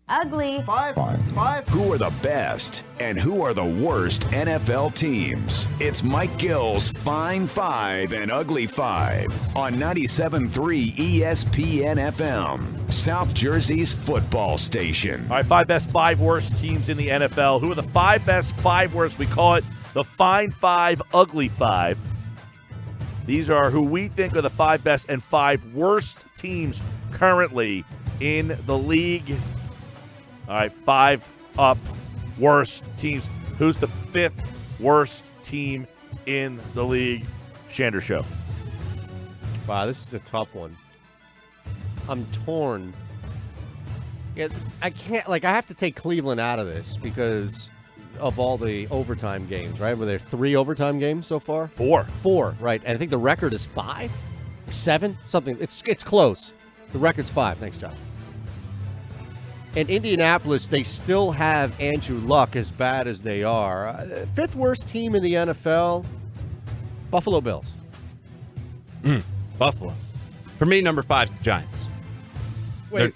Ugly. Five. Who are the best and who are the worst NFL teams? It's Mike Gill's Fine Five and Ugly Five on 97.3 ESPN FM, South Jersey's football station. All right, 5 best, 5 worst teams in the NFL. Who are the 5 best, 5 worst? We call it the Fine Five, Ugly Five. These are who we think are the 5 best and 5 worst teams currently in the league. All right, 5 up worst teams. Who's the 5th worst team in the league? Shander Show. Wow, this is a tough one. I'm torn. Yeah, I can't, I have to take Cleveland out of this because of all the overtime games, right? Were there 3 overtime games so far? 4. 4, right. And I think the record is 5 or 7, something. It's close. The record's 5. Thanks, Josh. In Indianapolis, they still have Andrew Luck, as bad as they are. 5th worst team in the NFL, Buffalo Bills. Buffalo. For me, number 5 is the Giants. Wait,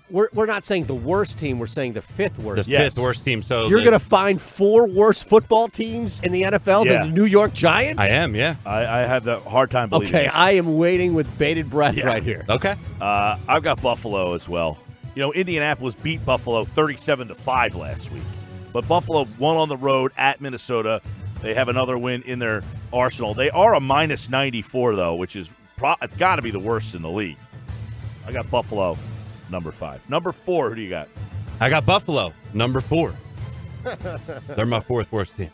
we're not saying the worst team. We're saying the 5th worst. The 5th worst team. So you're going to find 4 worse football teams in the NFL than the New York Giants? I am, yeah. I have the hard time believing Okay, this. I am waiting with bated breath right here. Okay. I've got Buffalo as well. You know, Indianapolis beat Buffalo 37-5 last week. But Buffalo won on the road at Minnesota. They have another win in their arsenal. They are a minus 94, though, which is it's got to be the worst in the league. I got Buffalo, number 5. Number 4, who do you got? I got Buffalo, number 4. They're my 4th worst team.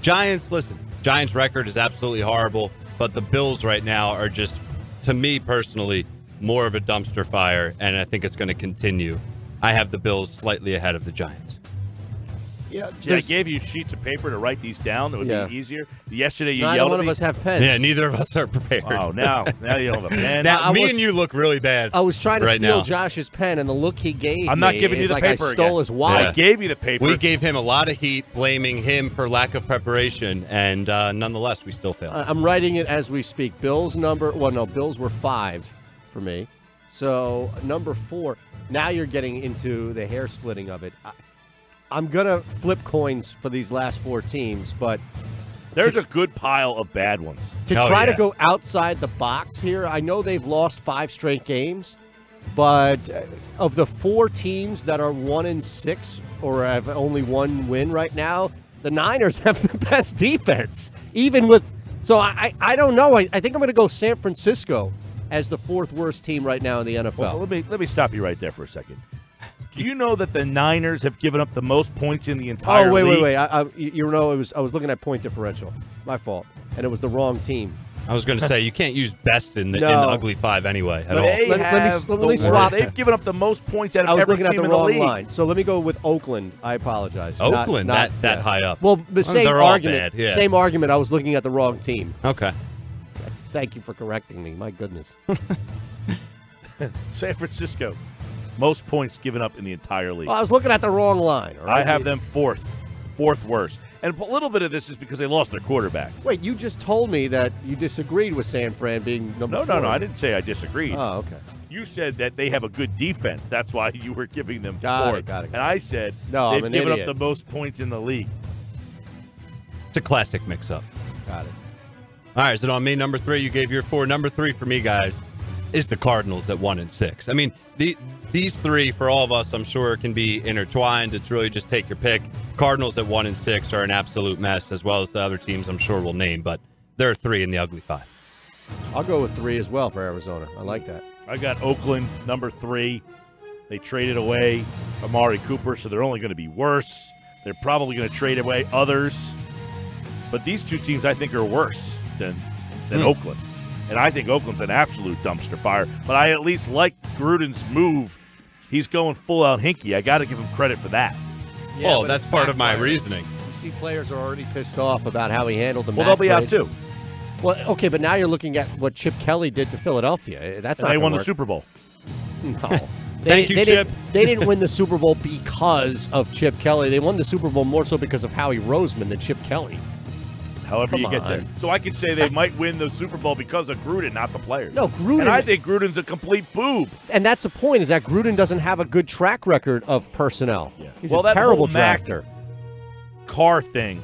Giants, listen, Giants' record is absolutely horrible, but the Bills right now are just, to me personally, more of a dumpster fire, and I think it's going to continue. I have the Bills slightly ahead of the Giants. Yeah, I gave you sheets of paper to write these down. It would be easier. Yesterday you Neither yelled one at me. of us have pens. Yeah, neither of us are prepared. Oh, now you don't have a pen. Now, me and you look really bad. I was trying to right steal now. Josh's pen, and the look he gave I'm not me giving you is the like paper I stole again. his wallet. I gave you the paper. We gave him a lot of heat, blaming him for lack of preparation, and nonetheless, we still failed. I'm writing it as we speak. Bills were 5 for me. So, number 4. Now you're getting into the hair splitting of it. I'm going to flip coins for these last 4 teams, but there's a good pile of bad ones. To try to go outside the box here, I know they've lost 5 straight games, but of the 4 teams that are 1-6 or have only 1 win right now, the Niners have the best defense. Even with I don't know. I think I'm going to go San Francisco as the 4th worst team right now in the NFL. Well, let me stop you right there for a second. Do you know that the Niners have given up the most points in the entire league? Wait. I was looking at point differential. My fault. And it was the wrong team. I was going to say, you can't use best in the Ugly 5 anyway at all. Let me swap. They've given up the most points out of I was every looking at team the in the wrong league. line. So let me go with Oakland. I apologize. Oakland, not that high up. Well, the same they're all argument. bad, yeah. Same argument. I was looking at the wrong team. Okay. Thank you for correcting me. My goodness. San Francisco, most points given up in the entire league. Well, I was looking at the wrong line. All right? I have them 4th worst. And a little bit of this is because they lost their quarterback. Wait, you just told me that you disagreed with San Fran being number 4. No, I didn't say I disagreed. Oh, okay. You said that they have a good defense. That's why you were giving them 4th. Got it. And I said No, they've I'm an given idiot. up the most points in the league. It's a classic mix-up. Got it. All right, is it on me? Number 3, you gave your 4. Number 3 for me, guys, is the Cardinals at 1-6. I mean, these 3, for all of us, I'm sure, can be intertwined. It's really just take your pick. Cardinals at 1-6 are an absolute mess, as well as the other teams I'm sure we'll name, but there are 3 in the Ugly 5. I'll go with 3 as well for Arizona. I like that. I got Oakland, number 3. They traded away Amari Cooper, so they're only going to be worse. They're probably going to trade away others. But these 2 teams, I think, are worse than Oakland. And I think Oakland's an absolute dumpster fire. But I at least like Gruden's move. He's going full-out hinky. I got to give him credit for that. Yeah, well, that's part of my reasoning. You see players are already pissed off about how he handled the match. Well, they'll be out, too. Well, okay, but now you're looking at what Chip Kelly did to Philadelphia. That's and not they won work. the Super Bowl. No. Thank you, Chip. They didn't win the Super Bowl because of Chip Kelly. They won the Super Bowl more so because of Howie Roseman than Chip Kelly. However you get there. So I could say they might win the Super Bowl because of Gruden, not the players. No, Gruden. And I think Gruden's a complete boob. And that's the point, is that Gruden doesn't have a good track record of personnel. Yeah. He's Well, a that terrible whole Mac drafter. Carr thing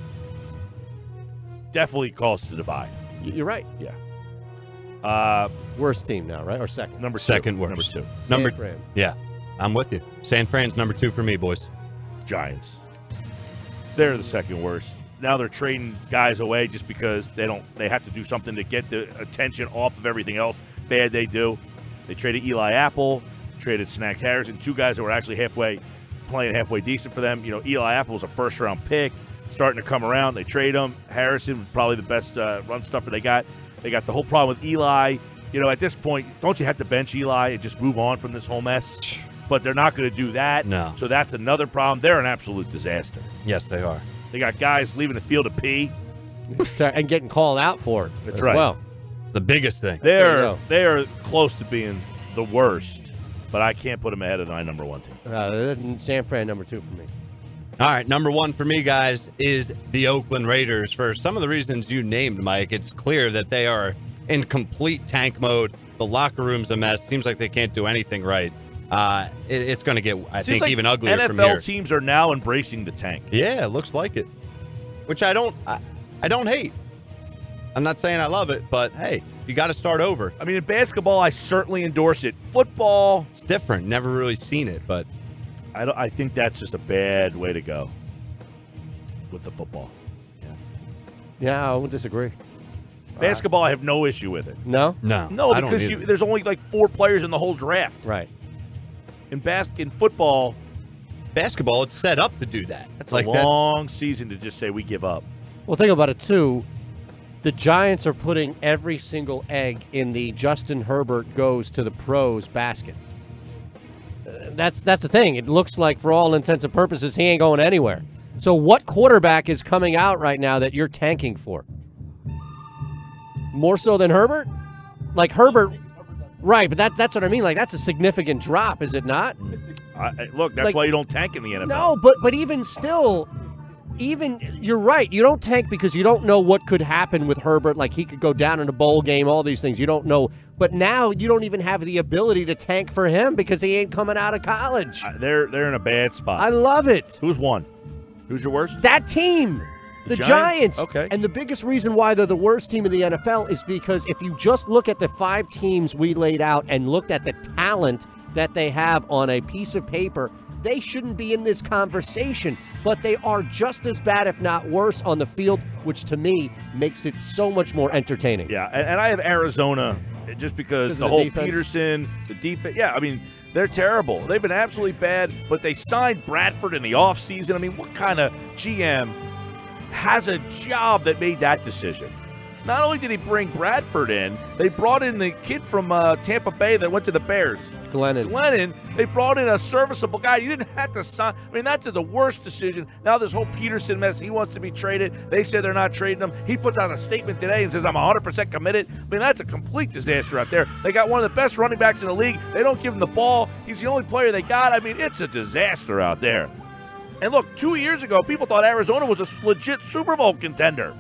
definitely caused the divide. You're right. Yeah. Worst team now, right? Or second? Number two. Second worst. Number 2. San Fran. Yeah, I'm with you. San Fran's number 2 for me, boys. Giants. They're the second worst. Now they're trading guys away just because they have to do something to get the attention off of everything else bad they do. They traded Eli Apple, traded Snacks Harrison, 2 guys that were actually playing halfway decent for them. You know, Eli Apple was a first-round pick, starting to come around. They trade him. Harrison was probably the best run stuffer they got. They got the whole problem with Eli. You know, at this point, don't you have to bench Eli and just move on from this whole mess? But they're not going to do that. No. So that's another problem. They're an absolute disaster. Yes, they are. They got guys leaving the field to pee. And getting called out for it as right. well. It's the biggest thing. They are close to being the worst, but I can't put them ahead of my number 1 team. San Fran, number 2 for me. All right, number 1 for me, guys, is the Oakland Raiders. For some of the reasons you named, Mike, it's clear that they are in complete tank mode. The locker room's a mess. Seems like they can't do anything right. It's going to get, I think, like even uglier NFL from here. NFL teams are now embracing the tank. Yeah, it looks like it, which I don't hate. I'm not saying I love it, but hey, you got to start over. I mean, in basketball, I certainly endorse it. Football, it's different. Never really seen it, but I think that's just a bad way to go with the football. Yeah, I won't disagree. Basketball, I have no issue with it. No? No, because there's only like 4 players in the whole draft. Right. In football, basketball, it's set up to do that. That's a long season to just say we give up. Well, think about it, too. The Giants are putting every single egg in the Justin Herbert goes to the pros basket. That's the thing. It looks like, for all intents and purposes, he ain't going anywhere. So what quarterback is coming out right now that you're tanking for? More so than Herbert? Like Herbert... Right, but that's what I mean. Like, that's a significant drop, is it not? Look, that's why you don't tank in the NFL. No, but even still, you're right. You don't tank because you don't know what could happen with Herbert. Like, he could go down in a bowl game, all these things. You don't know. But now you don't even have the ability to tank for him because he ain't coming out of college. They're in a bad spot. I love it. Who's won? Who's your worst? That team. The Giants. Okay. And the biggest reason why they're the worst team in the NFL is because if you just look at the 5 teams we laid out and looked at the talent that they have on a piece of paper, they shouldn't be in this conversation. But they are just as bad, if not worse, on the field, which to me makes it so much more entertaining. Yeah, and I have Arizona just because the whole defense. Peterson, the defense. Yeah, I mean, they're terrible. They've been absolutely bad, but they signed Bradford in the offseason. I mean, what kind of GM has a job that made that decision? Not only did he bring Bradford in, they brought in the kid from Tampa Bay that went to the Bears. Glennon. They brought in a serviceable guy. You didn't have to sign. I mean, that's the worst decision. Now this whole Peterson mess, he wants to be traded. They said they're not trading him. He puts out a statement today and says, I'm 100% committed. I mean, that's a complete disaster out there. They got one of the best running backs in the league. They don't give him the ball. He's the only player they got. I mean, it's a disaster out there. And look, 2 years ago, people thought Arizona was a legit Super Bowl contender.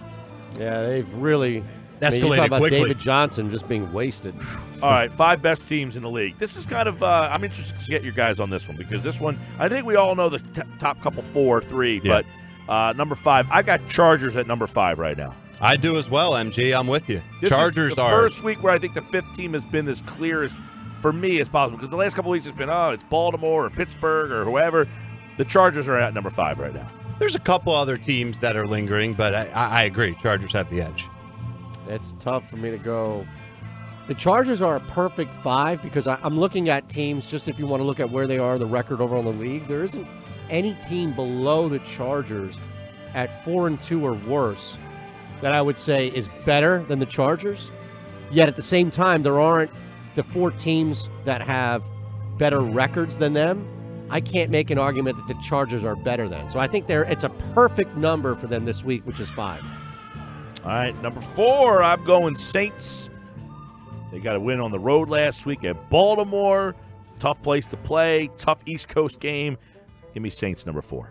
Yeah, they've really escalated you talk about quickly. David Johnson just being wasted. All right, 5 best teams in the league. This is kind of I'm interested to get your guys on this one because this one, I think we all know the top couple 4 or 3, yeah. But number 5, I got Chargers at number 5 right now. I do as well, MG. I'm with you. This Chargers is the first week where I think the 5th team has been as clear as for me as possible because the last couple weeks it's been it's Baltimore or Pittsburgh or whoever. The Chargers are at number 5 right now. There's a couple other teams that are lingering, but I agree. Chargers have the edge. It's tough for me to go. The Chargers are a perfect 5 because I'm looking at teams, just if you want to look at where they are, the record over on the league, there isn't any team below the Chargers at 4-2 or worse that I would say is better than the Chargers. Yet at the same time, there aren't the 4 teams that have better records than them. I can't make an argument that the Chargers are better than. So I think it's a perfect number for them this week, which is 5. All right, number 4, I'm going Saints. They got a win on the road last week at Baltimore. Tough place to play, tough East Coast game. Give me Saints number 4.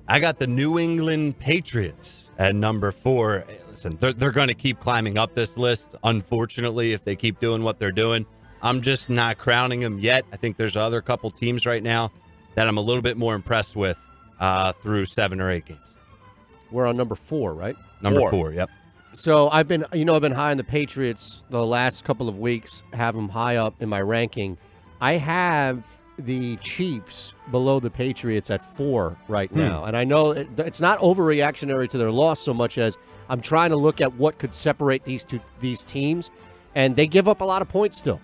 I got the New England Patriots at number 4. Hey, listen, they're going to keep climbing up this list, unfortunately, if they keep doing what they're doing. I'm just not crowning them yet. I think there's other couple teams right now that I'm a little bit more impressed with through 7 or 8 games. We're on number 4, right? Number 4, yep. So I've been high on the Patriots the last couple of weeks, have them high up in my ranking. I have the Chiefs below the Patriots at 4 right now. And I know it's not overreactionary to their loss so much as I'm trying to look at what could separate these teams, and they give up a lot of points still.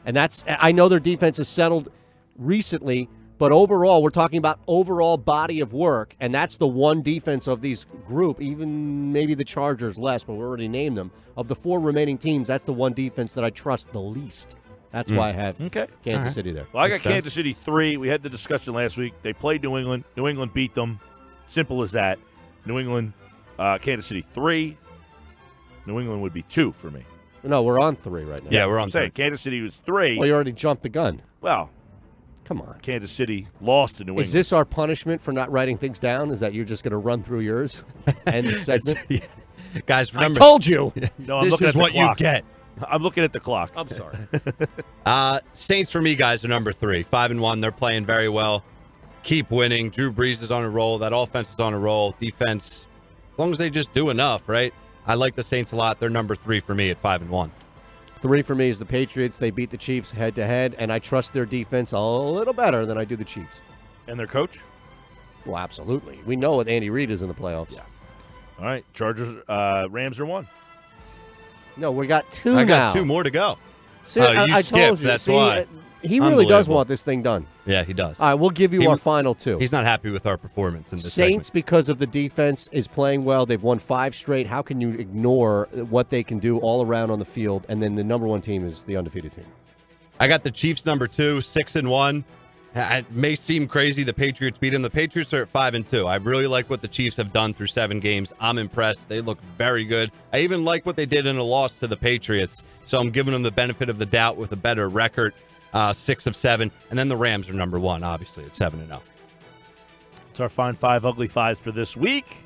And I know their defense has settled recently, but overall, we're talking about overall body of work, and that's the one defense of these group, even maybe the Chargers less, but we already named them. Of the 4 remaining teams, that's the one defense that I trust the least. That's why I have Kansas City there. Well, I got Kansas City 3. We had the discussion last week. They played New England. New England beat them. Simple as that. New England, Kansas City 3. New England would be 2 for me. No, we're on 3 right now. Yeah, we're on 3. Kansas City was 3. Well, you already jumped the gun. Well, come on. Kansas City lost to New England. Is this our punishment for not writing things down? Is that you're just going to run through yours? End the segment? Guys, remember. I told you. No, I'm this looking is at the what clock. you get. I'm looking at the clock. I'm sorry. Saints for me, guys, are number 3. 5-1. They're playing very well. Keep winning. Drew Brees is on a roll. That offense is on a roll. Defense, as long as they just do enough, right? I like the Saints a lot. They're number 3 for me at 5-1. 3 for me is the Patriots. They beat the Chiefs head-to-head, and I trust their defense a little better than I do the Chiefs. And their coach? Well, absolutely. We know what Andy Reid is in the playoffs. Yeah. All right. Chargers, Rams are 1. No, we got 2 now. I got 2 more to go. See, you I skipped, told you. that's why. He really does Unbelievable. want this thing done. Yeah, he does. All right, we'll give you our final 2. He's not happy with our performance in this Saints, segment. because of the defense, is playing well. They've won 5 straight. How can you ignore what they can do all around on the field? And then the number 1 team is the undefeated team. I got the Chiefs number 2, 6-1. It may seem crazy the Patriots beat them. The Patriots are at 5-2. I really like what the Chiefs have done through 7 games. I'm impressed. They look very good. I even like what they did in a loss to the Patriots. So I'm giving them the benefit of the doubt with a better record, 6 of 7. And then the Rams are number 1, obviously, at 7-0. It's our Fine 5 Ugly 5s for this week.